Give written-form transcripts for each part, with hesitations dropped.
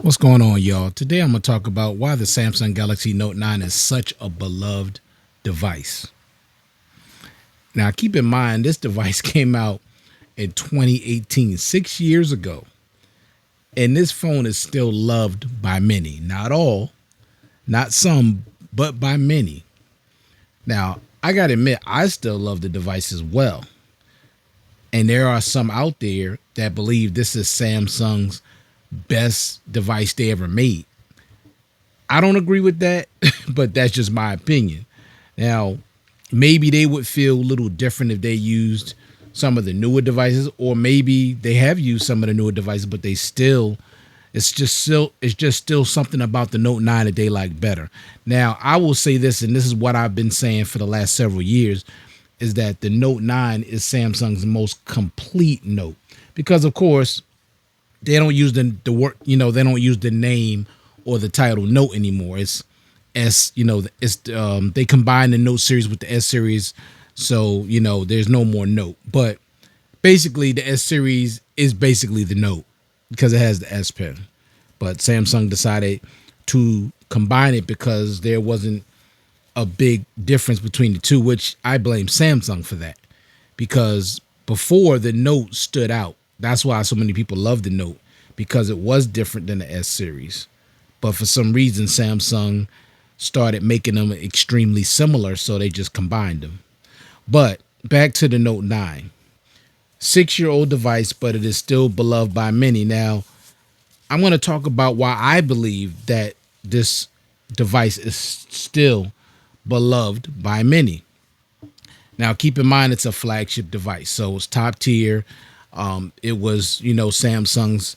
What's going on, y'all? Today I'm going to talk about why the Samsung Galaxy Note 9 is such a beloved device. Now, keep in mind, this device came out in 2018, 6 years ago, and this phone is still loved by many. Not all, not some, but by many. Now, I got to admit, I still love the device as well. And there are some out there that believe this is Samsung's best device they ever made. I don't agree with that, but that's just my opinion. Now, maybe they would feel a little different if they used some of the newer devices, or maybe they have used some of the newer devices, but they still it's just still something about the Note 9 that they like better. Now, I will say this, and this is what I've been saying for the last several years, is that the Note 9 is Samsung's most complete Note. Because of course, they don't use the work, they don't use the name or the title Note anymore. It's S, they combine the Note series with the S series, so there's no more Note. But basically, the S series is basically the Note because it has the S Pen. But Samsung decided to combine it because there wasn't a big difference between the two, which I blame Samsung for that. Because before, the Note stood out. That's why so many people love the Note, because it was different than the S series. But for some reason, Samsung started making them extremely similar, so they just combined them. But back to the Note 9. 6 year old device, but it is still beloved by many. Now, I'm going to talk about why I believe that this device is still beloved by many. Now, keep in mind, it's a flagship device, so it's top tier. It was, Samsung's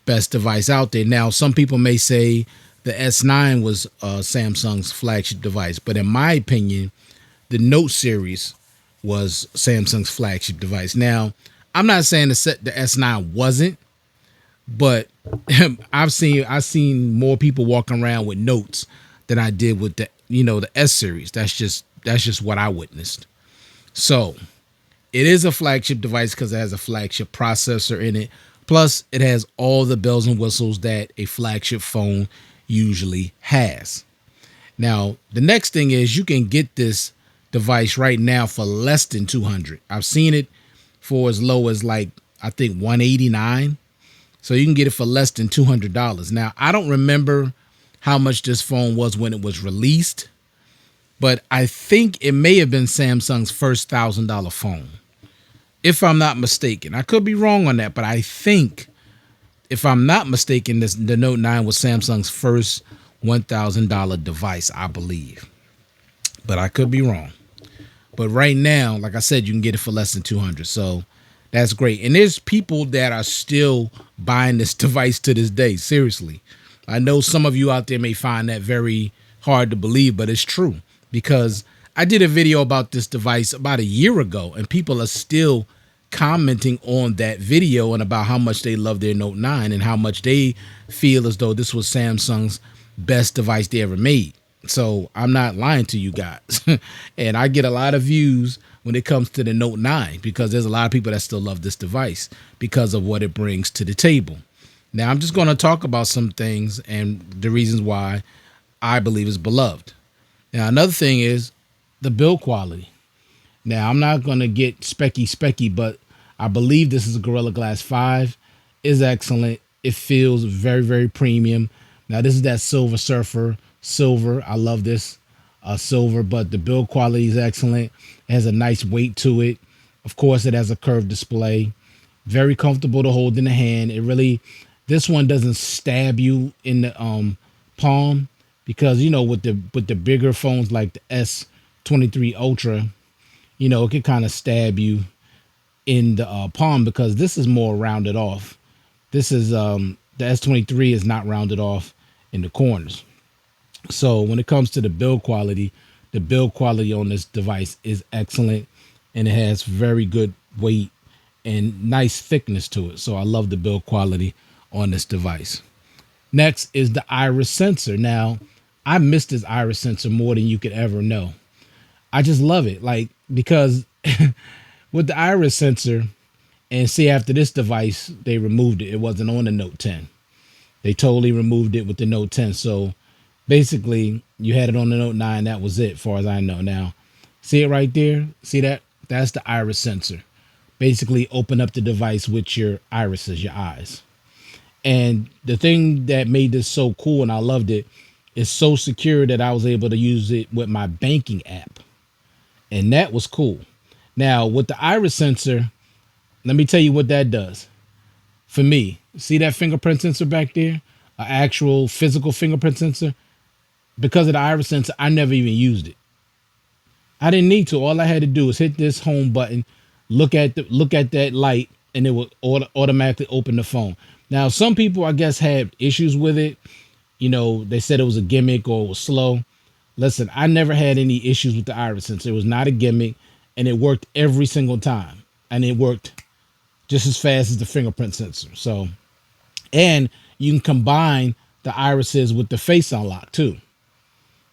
best device out there. Now, some people may say the S9 was Samsung's flagship device, but in my opinion, the Note series was Samsung's flagship device. Now, I'm not saying the S9 wasn't, but I've seen more people walking around with Notes than I did with the S series. That's just what I witnessed. So it is a flagship device because it has a flagship processor in it. Plus, it has all the bells and whistles that a flagship phone usually has. Now, the next thing is you can get this device right now for less than 200. I've seen it for as low as like I think 189. So you can get it for less than $200. Now, I don't remember how much this phone was when it was released, but I think it may have been Samsung's first $1,000 phone, if I'm not mistaken. I could be wrong on that, but I think, if I'm not mistaken, the Note 9 was Samsung's first $1,000 device, I believe. But I could be wrong. But right now, like I said, you can get it for less than 200. So that's great. And there's people that are still buying this device to this day. Seriously. I know some of you out there may find that very hard to believe, but it's true. Because I did a video about this device about a year ago, and people are still commenting on that video and about how much they love their Note 9 and how much they feel as though this was Samsung's best device they ever made. So I'm not lying to you guys. And I get a lot of views when it comes to the Note 9 because there's a lot of people that still love this device because of what it brings to the table. Now, I'm just going to talk about some things and the reasons why I believe it's beloved. Now, another thing is the build quality. Now, I'm not going to get specky, but I believe this is a Gorilla Glass 5. Is excellent. It feels very, very premium. Now, this is that Silver Surfer silver. I love this silver, but the build quality is excellent. It has a nice weight to it. Of course, it has a curved display. Very comfortable to hold in the hand. This one doesn't stab you in the palm because, with the bigger phones like the S23 Ultra, it can kind of stab you in the palm because this is more rounded off. This is the S23 is not rounded off in the corners. So when it comes to the build quality on this device is excellent, and it has very good weight and nice thickness to it. So I love the build quality on this device. Next is the iris sensor. Now, I miss this iris sensor more than you could ever know. I just love it, like, because with the iris sensor, and see, after this device, they removed it. It wasn't on the Note 10. They totally removed it with the Note 10. So basically, you had it on the Note 9. That was it, as far as I know. Now, see it right there? See that? That's the iris sensor. Basically, open up the device with your irises, your eyes. And the thing that made this so cool, and I loved it, is so secure that I was able to use it with my banking app. And that was cool. Now, with the iris sensor, let me tell you what that does. For me, see that fingerprint sensor back there? An actual physical fingerprint sensor? Because of the iris sensor, I never even used it. I didn't need to. All I had to do was hit this home button, look at that light, and it would automatically open the phone. Now, some people, I guess, had issues with it. You know, they said it was a gimmick or it was slow. Listen, I never had any issues with the iris sensor. It was not a gimmick, and it worked every single time. And it worked just as fast as the fingerprint sensor. So, and you can combine the irises with the face unlock too.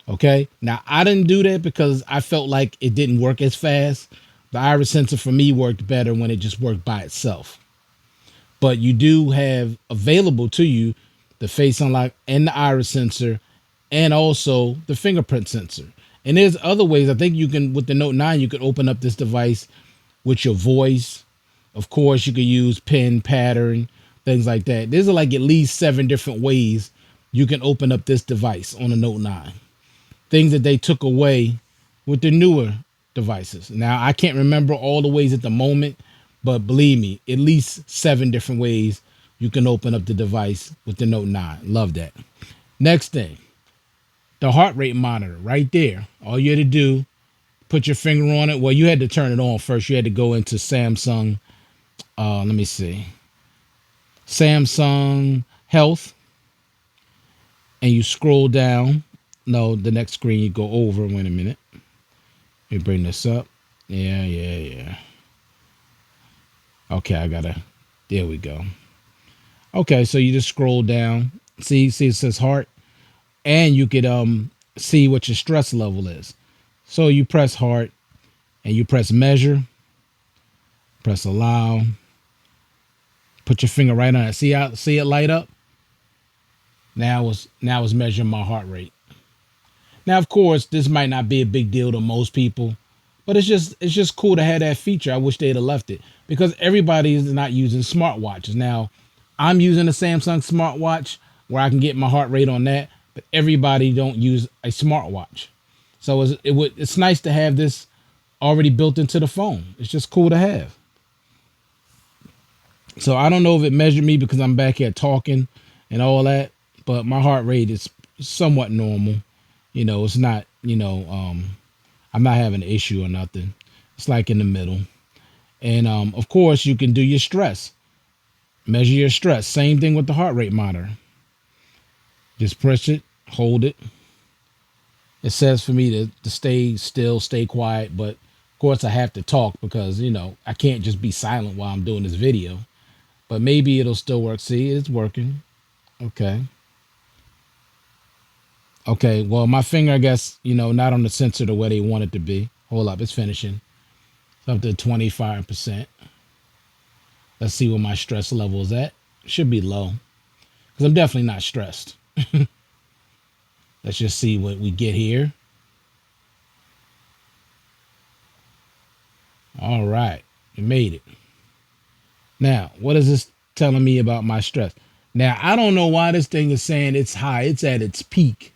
Okay. Now, I didn't do that because I felt like it didn't work as fast. The iris sensor for me worked better when it just worked by itself. But you do have available to you the face unlock and the iris sensor and also the fingerprint sensor. And there's other ways. I think you can, with the Note 9, you could open up this device with your voice. Of course, you could use pin pattern, things like that. There's like at least 7 different ways you can open up this device on a Note 9. Things that they took away with the newer devices. Now, I can't remember all the ways at the moment, but believe me, at least 7 different ways you can open up the device with the Note 9. Love that. Next thing, the heart rate monitor right there. All you had to do, put your finger on it. Well, you had to turn it on first. You had to go into Samsung. Let me see. Samsung Health. And you scroll down. No, the next screen you go over. Wait a minute. Let me bring this up. Yeah. Okay, I gotta. There we go. Okay, so you just scroll down. See, it says heart, and you could see what your stress level is. So you press heart, and you press measure. Press allow. Put your finger right on it. See it light up. Now it's measuring my heart rate. Now, of course, this might not be a big deal to most people, but it's just cool to have that feature. I wish they'd have left it because everybody is not using smartwatches. Now, I'm using a Samsung smartwatch where I can get my heart rate on that, but everybody don't use a smartwatch. So it's nice to have this already built into the phone. It's just cool to have. So I don't know if it measured me because I'm back here talking and all that, but my heart rate is somewhat normal. You know, it's not, I'm not having an issue or nothing. It's like in the middle. And of course, you can do your stress. Measure your stress. Same thing with the heart rate monitor. Just press it, hold it. It says for me to stay still, stay quiet, but of course I have to talk because, I can't just be silent while I'm doing this video. But maybe it'll still work. See, it's working. Okay. Okay, well, my finger, I guess, not on the sensor the way they want it to be. Hold up, it's finishing. It's up to 25%. Let's see what my stress level is at. Should be low. Because I'm definitely not stressed. Let's just see what we get here. All right, we made it. Now, what is this telling me about my stress? Now, I don't know why this thing is saying it's high. It's at its peak.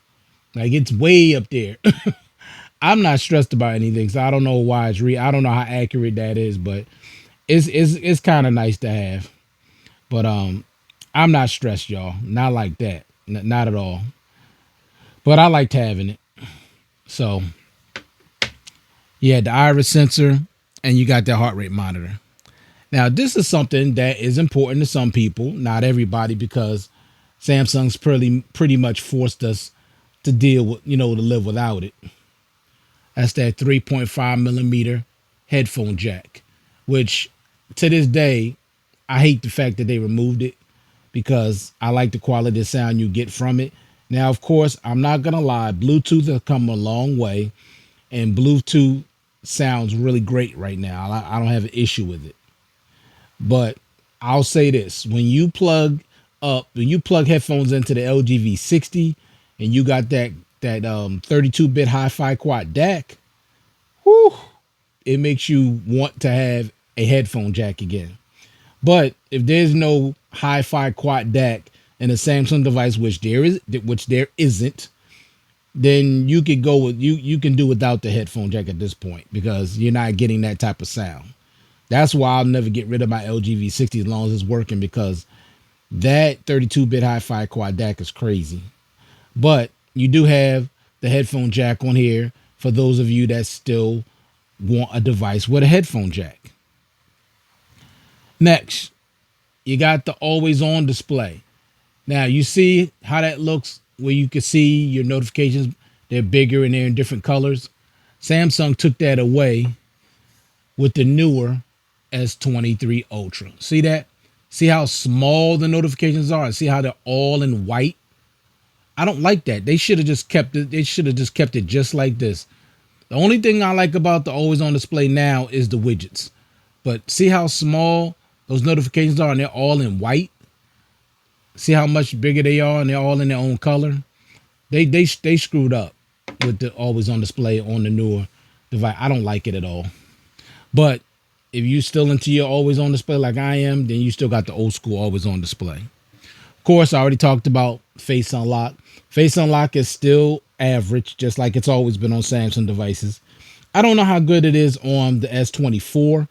Like, it's way up there. I'm not stressed about anything, so I don't know why it's I don't know how accurate that is, but it's kind of nice to have. But I'm not stressed, y'all. Not like that. Not at all. But I liked having it. So, yeah, the iris sensor, and you got that heart rate monitor. Now, this is something that is important to some people, not everybody, because Samsung's pretty much forced us to deal with, to live without it. That's that 3.5 millimeter headphone jack, which to this day, I hate the fact that they removed it because I like the quality of sound you get from it. Now, of course, I'm not going to lie. Bluetooth has come a long way, and Bluetooth sounds really great right now. I don't have an issue with it. But I'll say this. When you plug up when you plug headphones into the LG V60 and you got that 32-bit hi-fi quad DAC. Whew, it makes you want to have a headphone jack again. But if there's no hi-fi quad DAC in a Samsung device, which there isn't, then you could go with you can do without the headphone jack at this point because you're not getting that type of sound. That's why I'll never get rid of my LG V60 as long as it's working, because that 32-bit hi-fi quad DAC is crazy. But you do have the headphone jack on here for those of you that still want a device with a headphone jack. Next, you got the always on display. Now you see how that looks where you can see your notifications. They're bigger and they're in different colors. Samsung took that away with the newer S23 Ultra. See that? See how small the notifications are? See how they're all in white? I don't like that. They should have just kept it. They should have just kept it just like this. The only thing I like about the always on display now is the widgets. But see how small those notifications are and they're all in white? See how much bigger they are and they're all in their own color? They screwed up with the always on display on the newer device. I don't like it at all. But if you still into your always on display like I am, then you still got the old school always on display. Of course, I already talked about Face Unlock. Face Unlock is still average, just like it's always been on Samsung devices. I don't know how good it is on the S24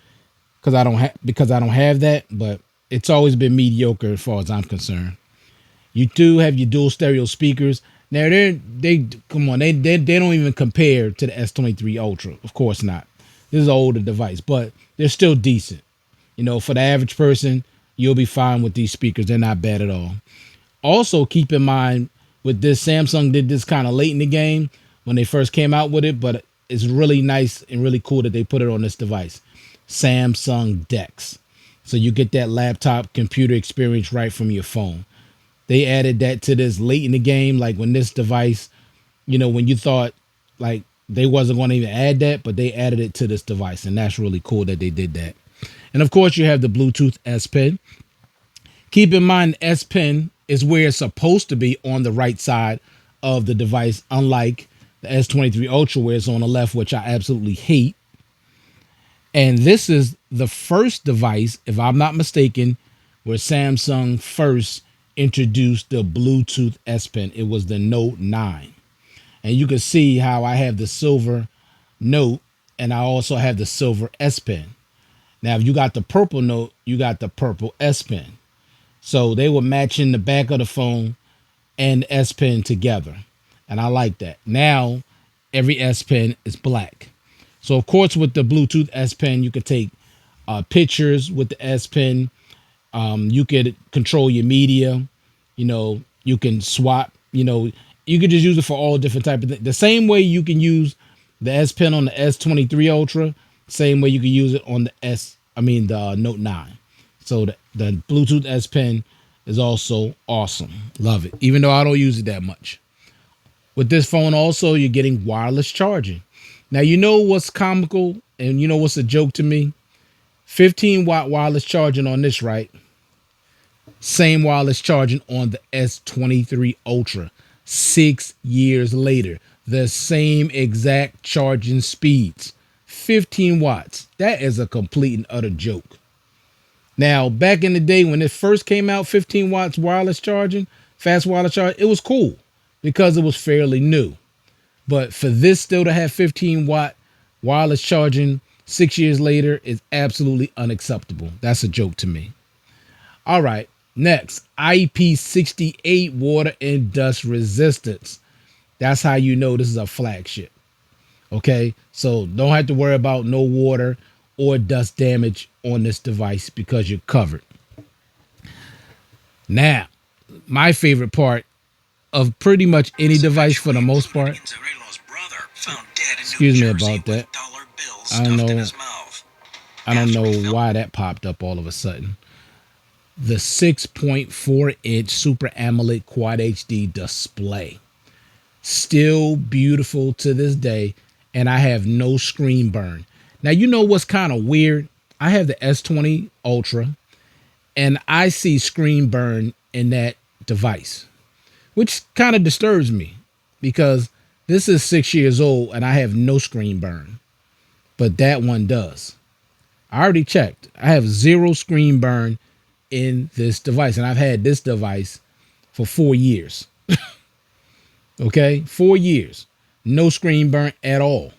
because I don't have that, but it's always been mediocre as far as I'm concerned. You do have your dual stereo speakers. Now they come on, they don't even compare to the S23 Ultra. Of course not. This is an older device, but they're still decent. You know, for the average person, you'll be fine with these speakers. They're not bad at all. Also, keep in mind with this, Samsung did this kind of late in the game when they first came out with it, but it's really nice and really cool that they put it on this device. Samsung DeX. So you get that laptop computer experience right from your phone. They added that to this late in the game, like when this device, you know, when you thought like they wasn't going to even add that, but they added it to this device, and that's really cool that they did that. And of course, you have the Bluetooth S Pen. Keep in mind, S Pen is where it's supposed to be on the right side of the device, unlike the S23 Ultra where it's on the left, which I absolutely hate. And this is the first device, if I'm not mistaken, where Samsung first introduced the Bluetooth S Pen. It was the Note 9. And you can see how I have the silver Note and I also have the silver S Pen. Now, if you got the purple Note, you got the purple S Pen. So they were matching the back of the phone and the S Pen together. And I like that. Now, every S Pen is black. So, of course, with the Bluetooth S Pen, you could take pictures with the S Pen. You could control your media. You know, you can swap. You know, you could just use it for all different types of things. The same way you can use the S Pen on the S23 Ultra, same way you can use it on the Note 9. So the Bluetooth S Pen is also awesome. Love it, even though I don't use it that much. With this phone also, you're getting wireless charging. Now, you know what's comical and you know what's a joke to me? 15-watt wireless charging on this, right? Same wireless charging on the S23 Ultra. 6 years later, the same exact charging speeds. 15 watts. That is a complete and utter joke. Now, back in the day when it first came out, 15 watts wireless charging, fast wireless charge, it was cool because it was fairly new. But for this still to have 15-watt wireless charging 6 years later is absolutely unacceptable. That's a joke to me. All right, next, IP68 water and dust resistance. That's how you know this is a flagship. Okay, so don't have to worry about no water or dust damage on this device because you're covered. Now, my favorite part of pretty much any device for the most part. Excuse me about that. I don't know why that popped up all of a sudden. The 6.4-inch Super AMOLED Quad HD display. Still beautiful to this day, and I have no screen burn. Now, you know what's kind of weird? I have the S20 Ultra, and I see screen burn in that device, which kind of disturbs me because this is 6 years old and I have no screen burn, but that one does. I already checked. I have zero screen burn in this device, and I've had this device for 4 years. Okay, 4 years, no screen burn at all.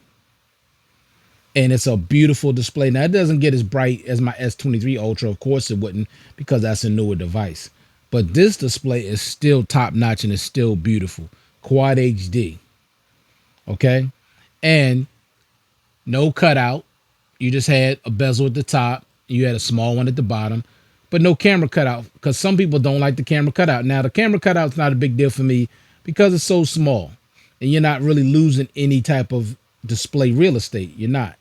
And it's a beautiful display. Now, it doesn't get as bright as my S23 Ultra. Of course it wouldn't, because that's a newer device. But this display is still top notch and it's still beautiful. Quad HD. Okay. And no cutout. You just had a bezel at the top. You had a small one at the bottom, but no camera cutout, because some people don't like the camera cutout. Now, the camera cutout's not a big deal for me because it's so small and you're not really losing any type of display real estate. You're not.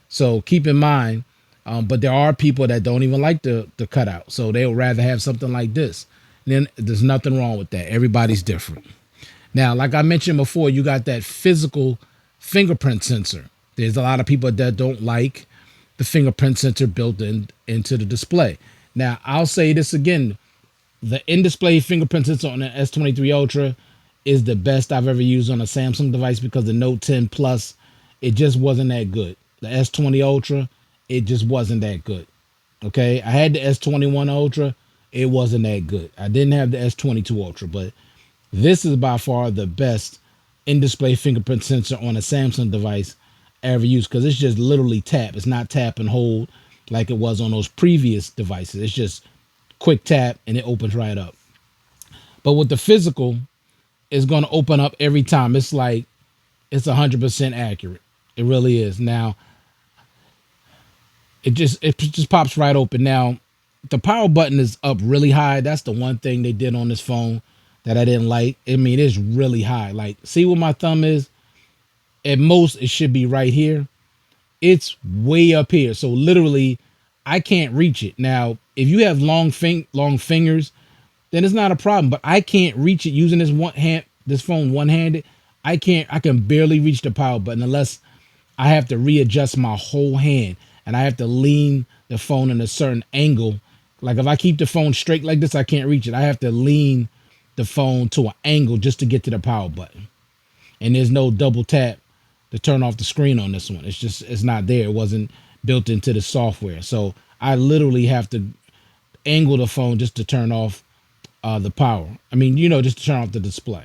So keep in mind, but there are people that don't even like the cutout. So they'll rather have something like this. Then there's nothing wrong with that. Everybody's different. Now, like I mentioned before, you got that physical fingerprint sensor. There's a lot of people that don't like the fingerprint sensor built into the display. Now, I'll say this again. The in-display fingerprint sensor on the S23 Ultra is the best I've ever used on a Samsung device, because the Note 10 Plus, it just wasn't that good. The S20 Ultra, it just wasn't that good. Okay, I had the S21 Ultra, it wasn't that good. I didn't have the S22 Ultra, but this is by far the best in-display fingerprint sensor on a Samsung device I ever used, because it's just literally tap. It's not tap and hold like it was on those previous devices. It's just quick tap and it opens right up. But with the physical, it's going to open up every time. It's like it's 100% accurate. It really is. Now, it just pops right open. Now, the power button is up really high. That's the one thing they did on this phone that I didn't like. I mean, it's really high. Like, see where my thumb is? At most, it should be right here. It's way up here. So literally, I can't reach it. Now, if you have long fingers, then it's not a problem. But I can't reach it using this phone one-handed. I can barely reach the power button unless I have to readjust my whole hand, and I have to lean the phone in a certain angle. Like if I keep the phone straight like this, I can't reach it. I have to lean the phone to an angle just to get to the power button. And there's no double tap to turn off the screen on this one. It's not there. It wasn't built into the software. So I literally have to angle the phone just to turn off the power. I mean, just to turn off the display.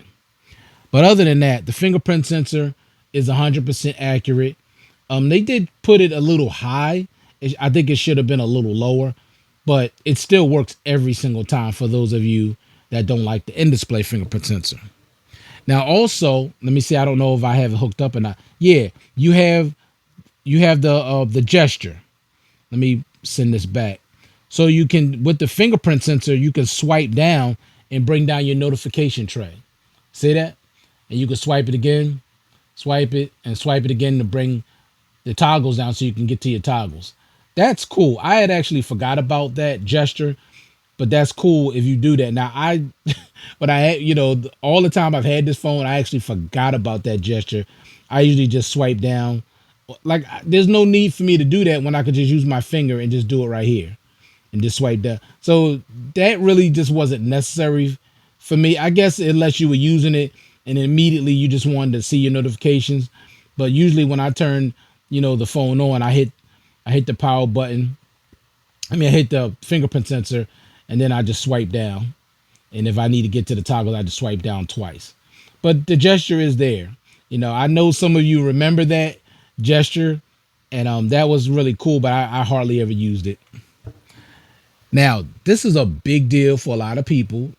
But other than that, the fingerprint sensor is 100% accurate. They did put it a little high. I think it should have been a little lower, but it still works every single time for those of you that don't like the in-display fingerprint sensor. Now, also, let me see. I don't know if I have it hooked up or not. Yeah, you have the gesture. Let me send this back. So you can, with the fingerprint sensor, you can swipe down and bring down your notification tray. See that? And you can swipe it again, swipe it, and swipe it again to bring the toggles down so you can get to your toggles. That's cool. I had actually forgot about that gesture, but that's cool if you do that. Now, but I had, all the time I've had this phone, I actually forgot about that gesture. I usually just swipe down. Like, there's no need for me to do that when I could just use my finger and just do it right here and just swipe down. So that really just wasn't necessary for me. I guess unless you were using it and immediately you just wanted to see your notifications. But usually when I turn, the phone on, I hit the power button. I hit the fingerprint sensor, and then I just swipe down. And if I need to get to the toggle, I just swipe down twice. But the gesture is there. I know some of you remember that gesture, and that was really cool, but I hardly ever used it. Now, this is a big deal for a lot of people.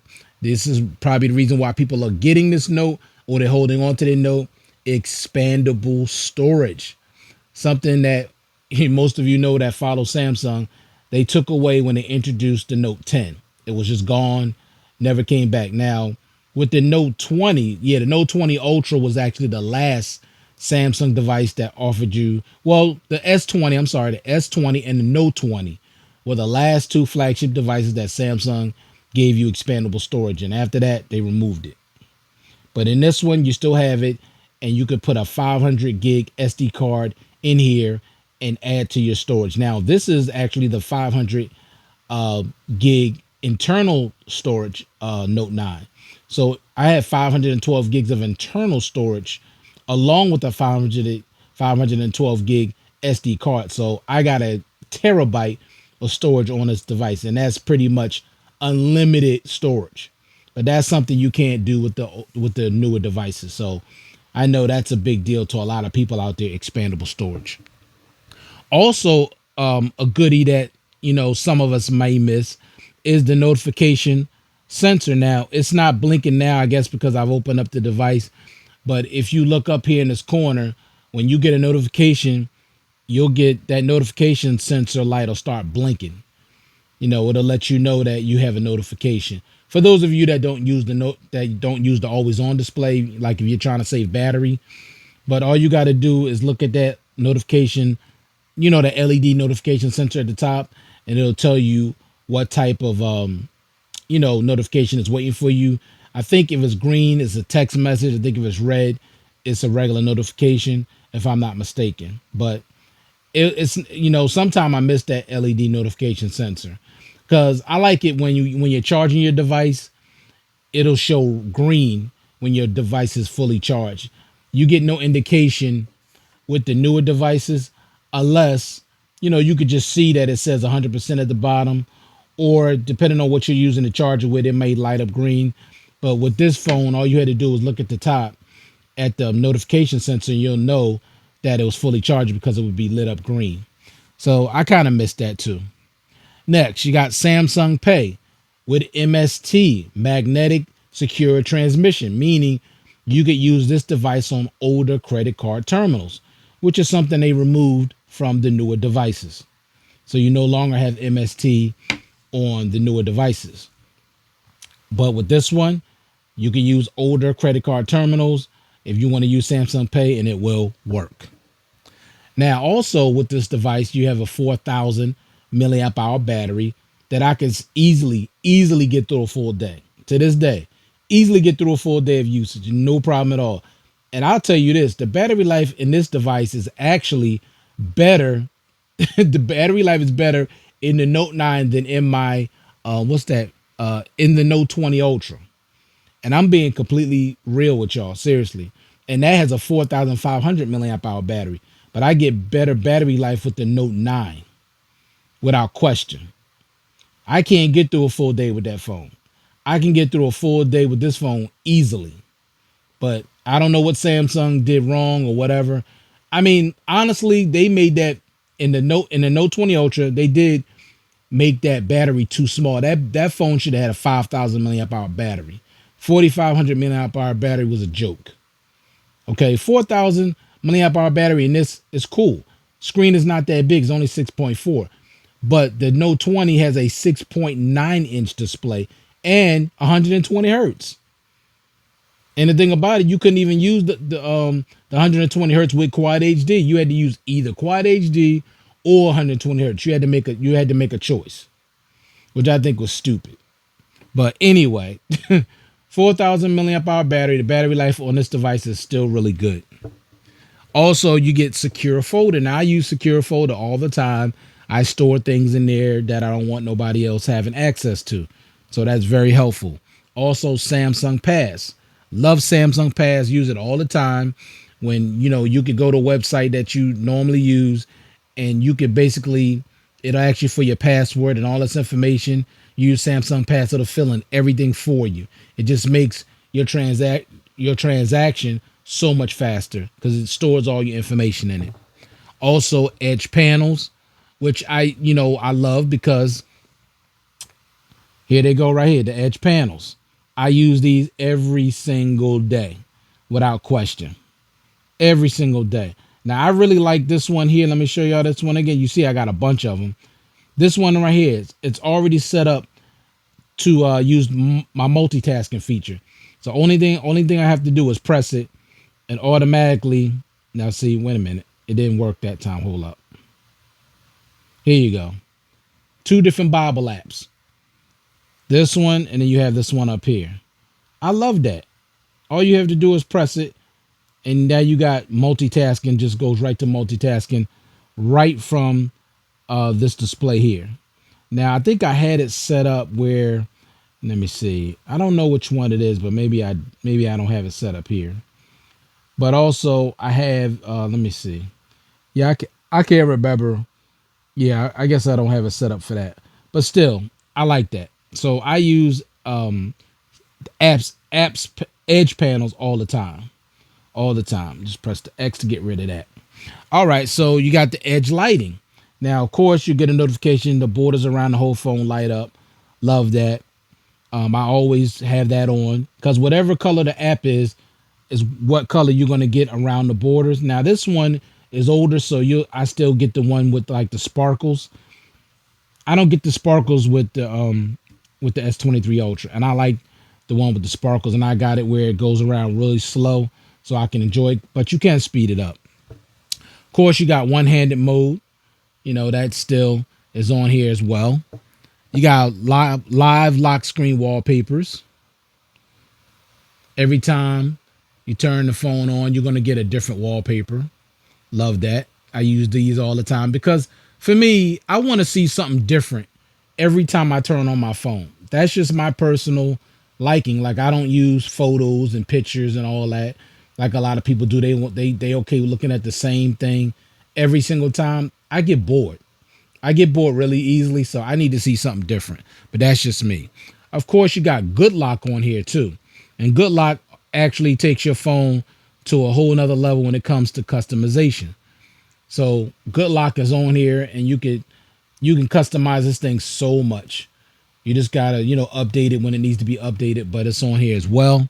This is probably the reason why people are getting this Note, or they're holding on to their Note. Expandable storage. Something that most of you know that follow Samsung, they took away when they introduced the Note 10. It was just gone, never came back. Now, with the Note 20, the Note 20 Ultra was actually the last Samsung device that offered you, the S20 and the Note 20 were the last two flagship devices that Samsung gave you expandable storage. And after that, they removed it. But in this one, you still have it, and you could put a 500 gig SD card in here and add to your storage. Now, this is actually the 500 gig internal storage Note 9. So I had 512 gigs of internal storage along with a 512 gig SD card. So I got a terabyte of storage on this device, and that's pretty much unlimited storage. But that's something you can't do with the newer devices. So I know that's a big deal to a lot of people out there, expandable storage. Also, a goodie that some of us may miss is the notification sensor. Now it's not blinking now, I guess, because I've opened up the device. But if you look up here in this corner, when you get a notification, you'll get that notification sensor light will start blinking. It'll let you know that you have a notification. For those of you that don't use the always on display, like if you're trying to save battery, but all you got to do is look at that notification, the LED notification sensor at the top, and it'll tell you what type of notification is waiting for you. I think if it's green, it's a text message. I think if it's red, it's a regular notification, if I'm not mistaken. But it's sometimes I miss that LED notification sensor, because I like it when you're charging your device, it'll show green when your device is fully charged. You get no indication with the newer devices unless you could just see that it says 100% at the bottom, or depending on what you're using the charger with, it may light up green. But with this phone, all you had to do was look at the top at the notification sensor, and you'll know that it was fully charged because it would be lit up green. So I kind of missed that too. Next, you got Samsung Pay with MST, magnetic secure transmission, meaning you could use this device on older credit card terminals, which is something they removed from the newer devices. So you no longer have MST on the newer devices. But with this one, you can use older credit card terminals if you want to use Samsung Pay, and it will work. Now, also with this device, you have a 4,000 milliamp hour battery that I can easily get through a full day. To this day, easily get through a full day of usage, no problem at all. And I'll tell you this, the battery life in this device is actually better. The battery life is better in the Note 9 than in my, in the Note 20 Ultra. And I'm being completely real with y'all, seriously. And that has a 4,500 milliamp hour battery. But I get better battery life with the Note 9 without question. I can't get through a full day with that phone. I can get through a full day with this phone easily. But I don't know what Samsung did wrong or whatever. I mean, honestly, they made that in the Note 20 Ultra, they did make that battery too small. That phone should have had a 5,000 milliamp hour battery. 4,500 milliamp hour battery was a joke. Okay, 4,000 milliamp hour battery, and this is cool. Screen is not that big; it's only 6.4. But the Note 20 has a 6.9 inch display and 120 hertz. And the thing about it, you couldn't even use the 120 hertz with Quad HD. You had to use either Quad HD or 120 hertz. You had to make a choice, which I think was stupid. But anyway, 4,000 milliamp hour battery. The battery life on this device is still really good. Also, you get Secure Folder. Now, I use Secure Folder all the time. I store things in there that I don't want nobody else having access to. So that's very helpful. Also, Samsung Pass. Love Samsung Pass. Use it all the time. When, you could go to a website that you normally use, and you could basically, it'll ask you for your password and all this information. Use Samsung Pass. It'll fill in everything for you. It just makes your transaction so much faster because it stores all your information in it. Also, Edge panels, which I love, because here they go right here, the Edge panels. I use these every single day without question. Every single day. Now, I really like this one here. Let me show y'all this one again. You see, I got a bunch of them. This one right here, it's already set up to use my multitasking feature. So only thing I have to do is press it, and automatically, now see, wait a minute. It didn't work that time. Hold up. Here you go. 2 different Bible apps. This one, and then you have this one up here. I love that. All you have to do is press it, and now you got multitasking, just goes right to multitasking right from this display here. Now I think I had it set up where, let me see. I don't know which one it is, but maybe I don't have it set up here. But also I have let me see. Yeah, I can't remember. Yeah, I guess I don't have it set up for that. But still, I like that. So I use apps edge panels all the time. All the time. Just press the X to get rid of that. All right, so you got the edge lighting. Now, of course, you get a notification the borders around the whole phone light up. Love that. I always have that on because whatever color the app is what color you're gonna get around the borders. Now, this one is older, so I still get the one with like the sparkles. I don't get the sparkles with the S23 Ultra, and I like the one with the sparkles, and I got it where it goes around really slow, so I can enjoy it. But you can speed it up. Of course, you got one-handed mode. You know that still is on here as well. You got live lock screen wallpapers. Every time you turn the phone on, you're gonna get a different wallpaper. Love that. I use these all the time because for me, I want to see something different every time I turn on my phone. That's just my personal liking. Like I don't use photos and pictures and all that like a lot of people do. They okay with looking at the same thing every single time. I get bored. I get bored really easily, so I need to see something different. But that's just me. Of course, you got Good Lock on here too. And Good Lock actually takes your phone to a whole nother level when it comes to customization. So Good Lock is on here and you can customize this thing so much. You just gotta, update it when it needs to be updated, but it's on here as well.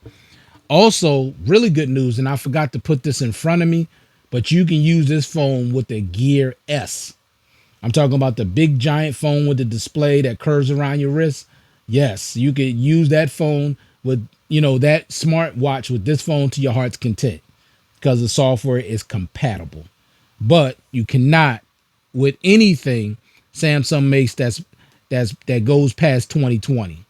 Also, really good news, and I forgot to put this in front of me, but you can use this phone with the Gear S. I'm talking about the big giant phone with the display that curves around your wrist. Yes, you could use that phone with, that smartwatch with this phone to your heart's content because the software is compatible. But you cannot with anything Samsung makes that goes past 2020.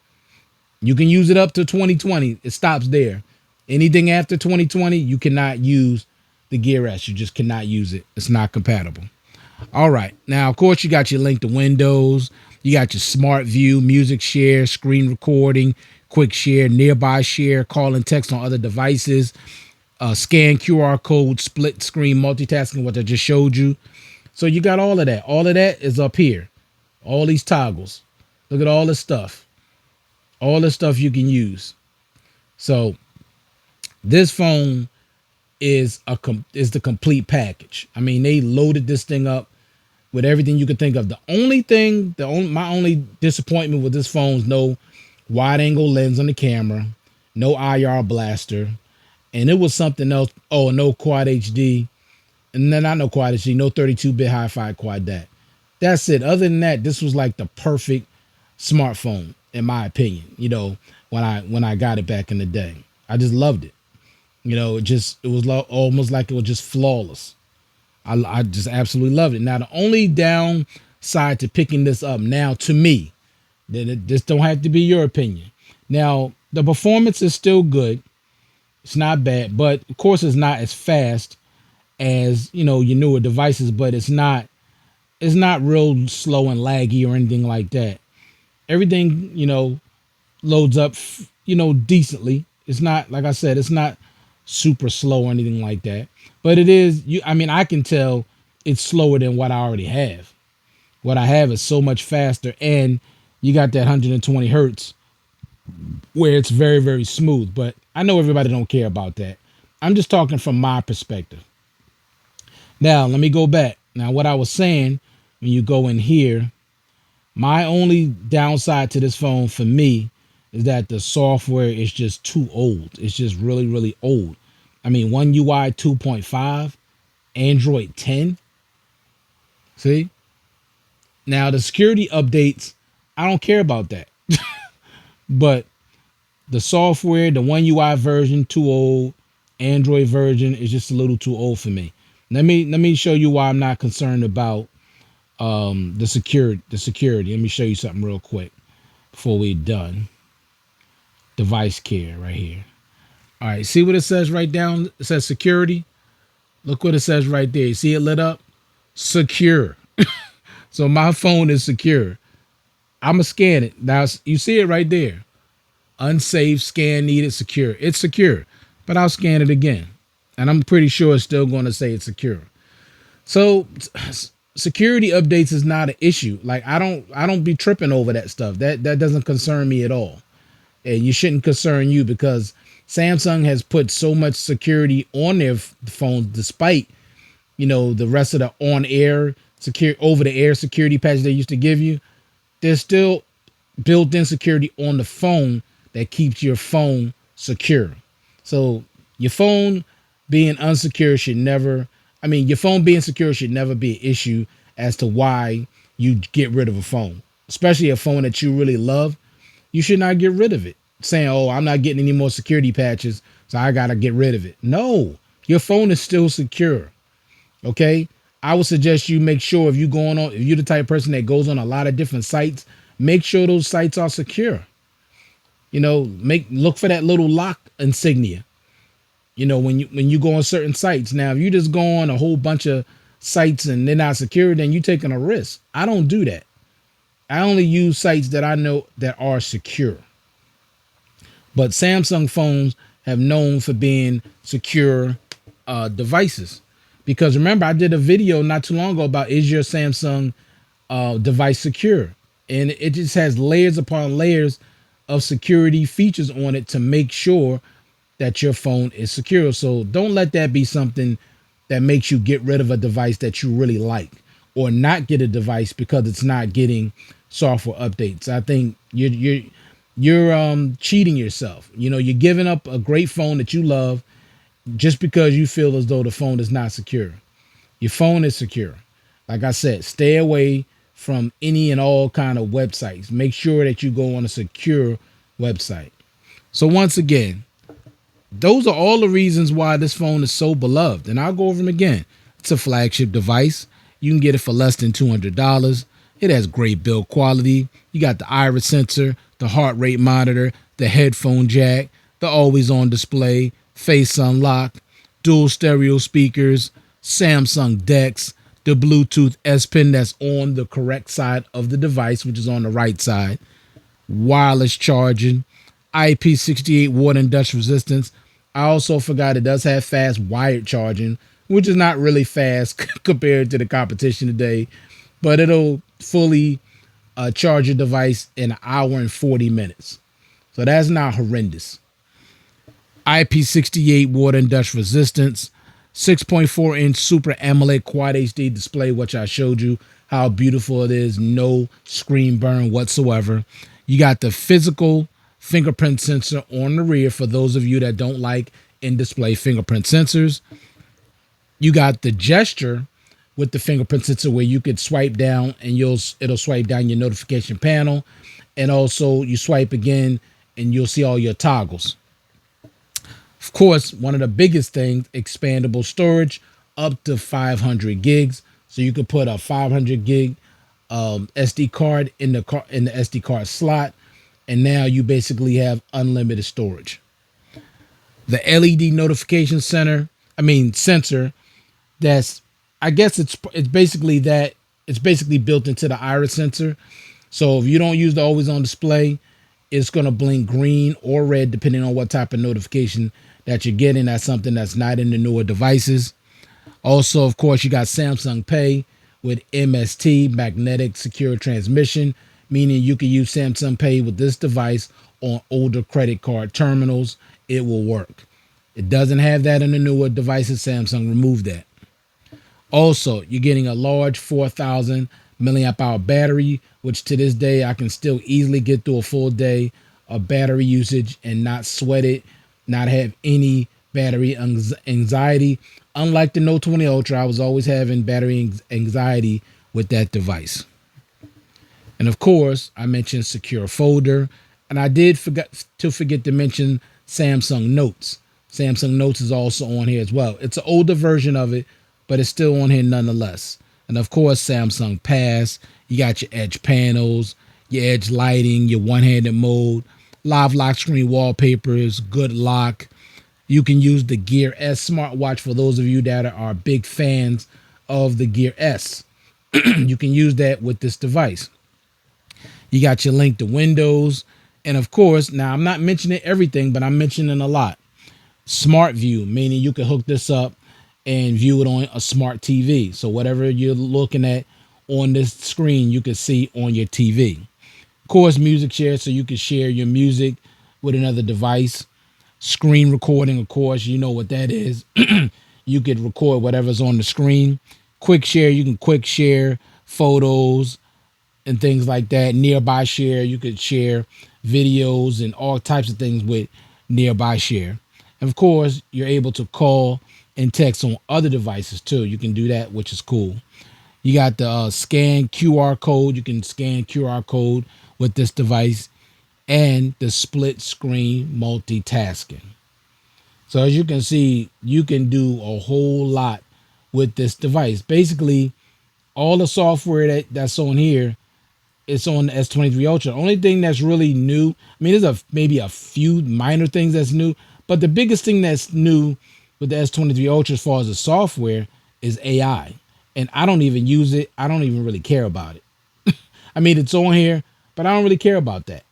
You can use it up to 2020. It stops there. Anything after 2020, you cannot use the Gear S. You just cannot use it. It's not compatible. All right. Now, of course, you got your link to Windows. You got your smart view, music share, screen recording, quick share, nearby share, call and text on other devices, scan QR code, split screen multitasking, what I just showed you. So you got all of that. All of that is up here. All these toggles. Look at all this stuff. All the stuff you can use. So this phone is the complete package. I mean, they loaded this thing up with everything you could think of. My only disappointment with this phone is no wide angle lens on the camera, no IR blaster, and it was something else. Oh, no quad HD, and then not no quad HD, no 32-bit hi-fi quad DAC. That's it. Other than that, this was like the perfect smartphone, in my opinion. When I got it back in the day, I just loved it. It was almost like it was just flawless. I just absolutely loved it. Now, the only downside to picking this up now, to me, this don't have to be your opinion. Now, the performance is still good. It's not bad, but of course, it's not as fast as your newer devices. But it's not real slow and laggy or anything like that. Everything loads up decently. It's not, like I said, it's not super slow or anything like that, but it is I can tell it's slower than what I already have. What I have is so much faster, and you got that 120 hertz where it's very, very smooth. But I know everybody don't care about that. I'm just talking from my perspective. Now let me go back. Now what I was saying, when you go in here, my only downside to this phone for me is that the software is just too old. It's just really, really old. I mean, One UI 2.5, Android 10. See? Now, the security updates, I don't care about that. But the software, the One UI version, too old. Android version is just a little too old for me. Let me show you why I'm not concerned about the security. Let me show you something real quick before we're done. Device care right here. All right, see what it says right down? It says security. Look what it says right there. You see it lit up? Secure. So my phone is secure. I'm gonna scan it. Now you see it right there. Unsafe, scan needed, secure. It's secure, but I'll scan it again. And I'm pretty sure it's still going to say it's secure. So security updates is not an issue. Like I don't be tripping over that stuff. That doesn't concern me at all. And you shouldn't concern you because Samsung has put so much security on their phones despite, the rest of the on air secure over the air security patch they used to give you. There's still built-in security on the phone that keeps your phone secure. So your phone being unsecure should never, your phone being secure should never be an issue as to why you get rid of a phone, especially a phone that you really love. You should not get rid of it saying, oh, I'm not getting any more security patches, so I got to get rid of it. No, your phone is still secure. Okay. I would suggest you make sure if you're the type of person that goes on a lot of different sites, make sure those sites are secure. Look for that little lock insignia. When you go on certain sites. Now, if you just go on a whole bunch of sites and they're not secure, then you're taking a risk. I don't do that. I only use sites that I know that are secure. But Samsung phones have known for being secure devices. Because remember, I did a video not too long ago about is your Samsung device secure? And it just has layers upon layers of security features on it to make sure that your phone is secure. So don't let that be something that makes you get rid of a device that you really like or not get a device because it's not getting software updates. I think you're cheating yourself. You're giving up a great phone that you love just because you feel as though the phone is not secure. Your phone is secure. Like I said, stay away from any and all kind of websites. Make sure that you go on a secure website. So once again, those are all the reasons why this phone is so beloved. And I'll go over them again. It's a flagship device. You can get it for less than $200. It has great build quality. You got the iris sensor, the heart rate monitor, the headphone jack, the always on display, face unlock, dual stereo speakers, Samsung DeX, the Bluetooth S Pen that's on the correct side of the device, which is on the right side, wireless charging, IP68 water and dust resistance. I also forgot it does have fast wired charging, which is not really fast compared to the competition today, but it'll fully charge your device in an hour and 40 minutes. So that's not horrendous. IP68 water and dust resistance, 6.4-inch Super AMOLED Quad HD display, which I showed you how beautiful it is. No screen burn whatsoever. You got the physical fingerprint sensor on the rear for those of you that don't like in-display fingerprint sensors. You got the gesture with the fingerprint sensor where you could swipe down and it'll swipe down your notification panel. And also you swipe again and you'll see all your toggles. Of course, one of the biggest things, expandable storage up to 500 gigs. So you could put a 500 gig SD card in the SD card slot. And now you basically have unlimited storage. The LED notification sensor, that's, I guess it's basically that. It's basically built into the iris sensor. So if you don't use the always on display, it's going to blink green or red depending on what type of notification that you're getting. That's something that's not in the newer devices. Also, of course, you got Samsung Pay with MST, magnetic secure transmission, meaning you can use Samsung Pay with this device on older credit card terminals. It will work. It doesn't have that in the newer devices. Samsung removed that. Also, you're getting a large 4,000 milliamp hour battery, which to this day, I can still easily get through a full day of battery usage and not sweat it, not have any battery anxiety. Unlike the Note 20 Ultra, I was always having battery anxiety with that device. And of course, I mentioned secure folder, and I did forget to mention Samsung Notes. Samsung Notes is also on here as well. It's an older version of it, but it's still on here nonetheless. And of course, Samsung Pass. You got your edge panels, your edge lighting, your one-handed mode, live lock screen wallpapers, good lock. You can use the Gear S smartwatch for those of you that are big fans of the Gear S. You can use that with this device. You got your link to Windows. And of course, now I'm not mentioning everything, but I'm mentioning a lot. Smart View, meaning you can hook this up and view it on a smart TV. So whatever you're looking at on this screen, you can see on your TV. Of course, music share, so you can share your music with another device. Screen recording, of course, you know what that is. You could record whatever's on the screen. Quick share, you can quick share photos and things like that. Nearby share, you could share videos and all types of things with nearby share. And of course, you're able to call and text on other devices too. You can do that, which is cool. You got the scan QR code. You can scan QR code with this device, and the split screen multitasking. So as you can see, you can do a whole lot with this device. Basically, all the software that's on here, it's on the S23 Ultra. Only thing that's really new, I mean, there's maybe a few minor things that's new, but the biggest thing that's new with the S23 Ultra as far as the software is AI. And I don't even use it. I don't even really care about it. I mean, it's on here, but I don't really care about that.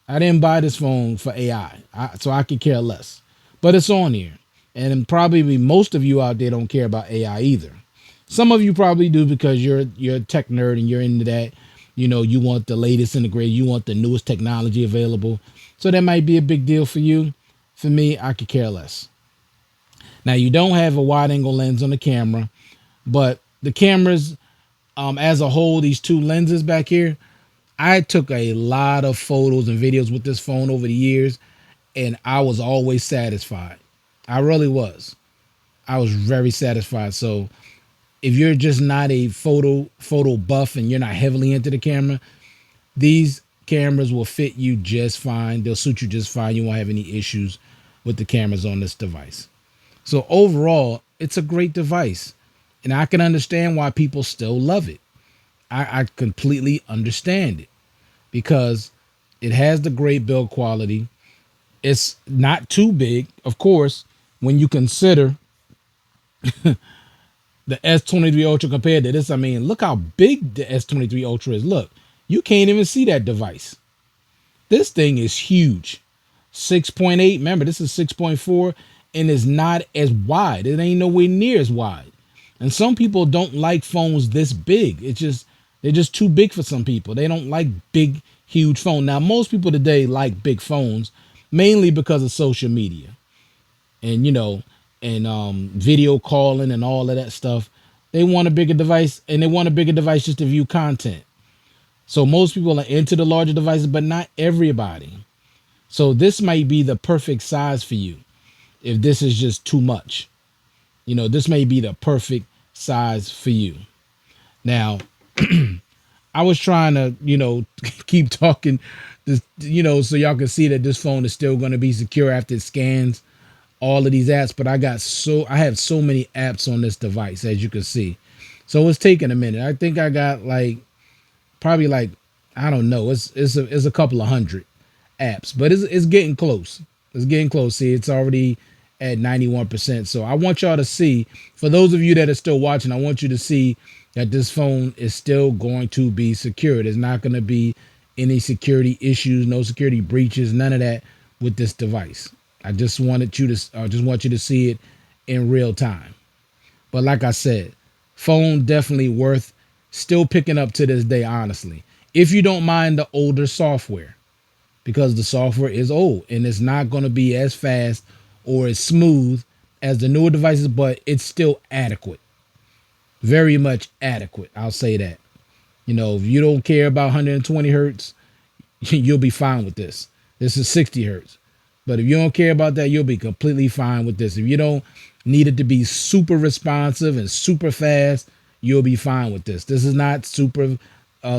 I didn't buy this phone for AI, so I could care less. But it's on here. And probably most of you out there don't care about AI either. Some of you probably do because you're a tech nerd and you're into that. You know, you want the latest and the greatest. You want the newest technology available. So that might be a big deal for you. For me, I could care less. Now, you don't have a wide angle lens on the camera, but the cameras as a whole, these two lenses back here, I took a lot of photos and videos with this phone over the years, and I was always satisfied. I really was. I was very satisfied. So if you're just not a photo buff and you're not heavily into the camera, these cameras will fit you just fine. They'll suit you just fine. You won't have any issues with the cameras on this device. So overall, it's a great device, and I can understand why people still love it. I completely understand it because it has the great build quality. It's not too big, of course, when you consider the S23 Ultra compared to this. I mean, look how big the S23 Ultra is. Look, you can't even see that device. This thing is huge. 6.8. Remember, this is 6.4, and it's not as wide. It ain't nowhere near as wide. And some people don't like phones this big. They're just too big for some people. They don't like big, huge phones. Now, most people today like big phones, mainly because of social media and, video calling and all of that stuff. They want a bigger device, and they want a bigger device just to view content. So most people are into the larger devices, but not everybody. So this might be the perfect size for you if this is just too much. This may be the perfect size for you. Now, I was trying to, keep talking, so y'all can see that this phone is still going to be secure after it scans all of these apps. But I have so many apps on this device, as you can see. So it's taking a minute. I think I got probably I don't know. It's a couple of hundred apps, but it's getting close. It's getting close. See, it's already at 91%. So I want y'all to see, for those of you that are still watching, I want you to see that this phone is still going to be secure. There's not going to be any security issues, no security breaches, none of that with this device. I just want you to see it in real time. But like I said, phone definitely worth still picking up to this day, honestly. If you don't mind the older software, because the software is old and it's not going to be as fast or as smooth as the newer devices, but it's still adequate. Very much adequate. I'll say that. If you don't care about 120 hertz, you'll be fine with this. This is 60 hertz. But if you don't care about that, you'll be completely fine with this. If you don't need it to be super responsive and super fast, you'll be fine with this. This is not super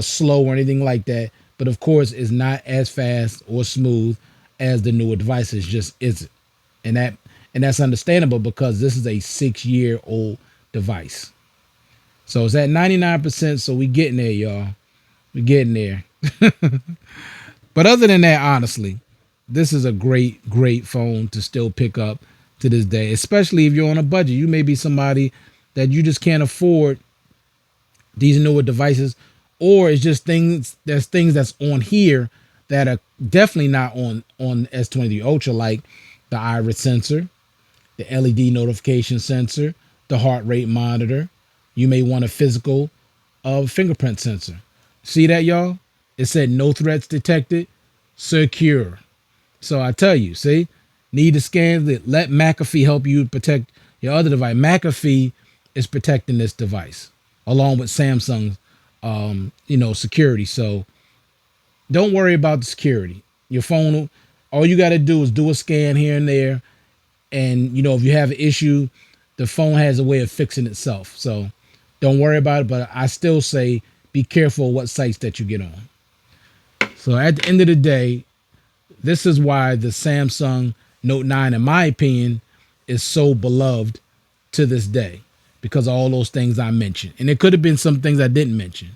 slow or anything like that. But of course, it's not as fast or smooth as the newer devices. Just isn't. And that's understandable because this is a 6-year-old device. So it's at 99%. So we getting there, y'all. We getting there. But other than that, honestly, this is a great, great phone to still pick up to this day, especially if you're on a budget. You may be somebody that you just can't afford these newer devices, or it's just things, there's things that's on here that are definitely not on S23 Ultra, like the iris sensor, the LED notification sensor, the heart rate monitor. You may want a physical fingerprint sensor. See that, y'all? It said no threats detected, secure. So I tell you, see, need to scan it. Let McAfee help you protect your other device. McAfee is protecting this device along with Samsung's, security. So don't worry about the security. Your phone, all you got to do is do a scan here and there. And, if you have an issue, the phone has a way of fixing itself. So don't worry about it. But I still say be careful what sites that you get on. So at the end of the day, this is why the Samsung Note 9, in my opinion, is so beloved to this day, because of all those things I mentioned. And it could have been some things I didn't mention.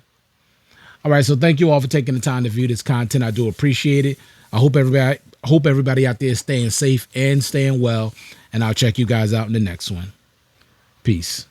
All right, so thank you all for taking the time to view this content. I do appreciate it. I hope everybody out there is staying safe and staying well. And I'll check you guys out in the next one. Peace.